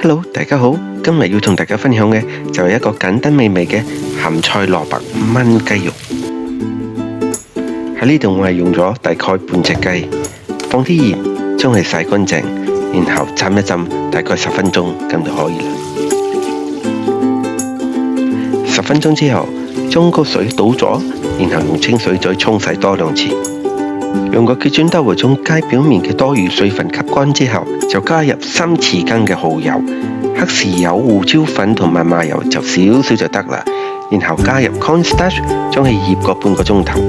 Hello，大家好，今日要同大家分享嘅就係一個簡單美味嘅鹹菜蘿蔔炆雞肉。喺呢度我係用咗大概半隻雞，放啲鹽，將佢洗乾淨，然後浸一浸，大概10分鐘咁就可以啦。10分鐘之後，將個水倒咗，然後用清水再沖洗多2次。用個鉸剪刀將雞表面嘅多餘水分吸乾之後，就加入3匙羹嘅蠔油、黑豉油、胡椒粉同埋麻油就少少就得啦。然後加入 cornstarch， 將佢醃個半個鐘頭。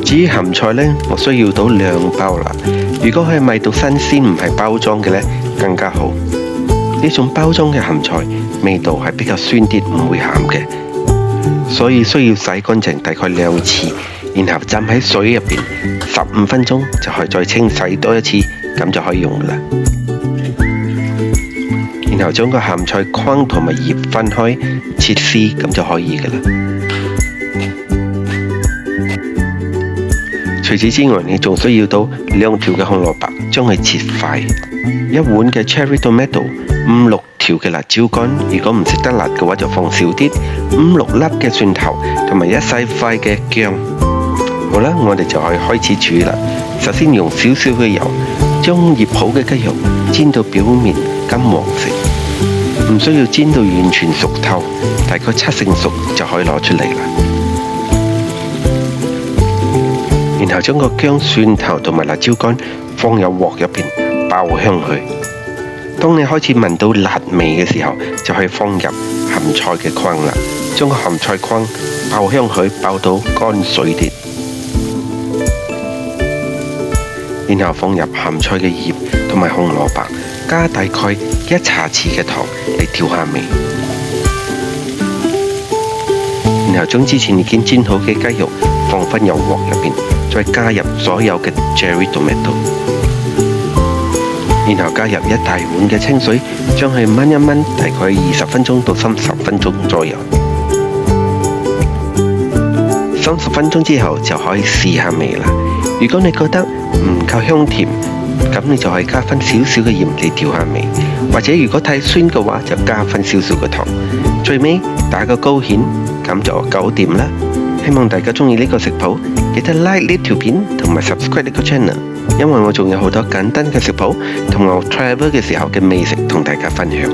至於鹹菜呢，我需要到2包啦。如果係買到新鮮唔係包裝嘅呢，更加好。呢種包裝嘅鹹菜味道係比較酸啲，唔會鹹嘅，所以需要洗乾淨大概2次，然後浸喺水入邊15分鐘，就可以再清洗多1次，咁就可以用啦。然後將個鹹菜框同埋葉分開，切絲咁就可以噶啦。除此之外，你仲需要到2條嘅紅蘿蔔，將佢切塊；1碗嘅 cherry tomato。5-6條嘅辣椒乾，如果唔食得辣嘅話就放少啲；5-6粒嘅蒜頭，同埋1細塊嘅薑。好啦，我哋就可以開始煮啦。首先用少少嘅油，將醃好嘅雞肉煎到表面金黃色，唔需要煎到完全熟透，大概70%熟就可以攞出嚟啦。然後將個薑、蒜頭同埋辣椒乾放入鑊入邊爆香佢。當你開始聞到辣味嘅時候，就可以放入鹹菜嘅框啦。將個鹹菜框爆香佢，爆到乾水啲，然後放入鹹菜嘅葉同埋紅蘿蔔，加大概1茶匙嘅糖嚟調下味。然後將之前已經煎好嘅雞肉放返入鑊入邊，再加入所有嘅 cherry tomato。然後加入1大碗嘅清水，將佢炆一炆，大概20分鐘到30分鐘左右。30分鐘之後就可以試下味啦。如果你覺得唔夠香甜，咁你就可以加返少少嘅鹽嚟調下味，或者如果太酸嘅話，就加返少少嘅糖。最尾打個勾芡，咁就搞掂啦。希望大家中意呢個食譜，記得 like 呢條片同埋 subscribe 呢個 channel。因為我仲有好多簡單嘅食譜，同我 travel 嘅時候嘅美食同大家分享。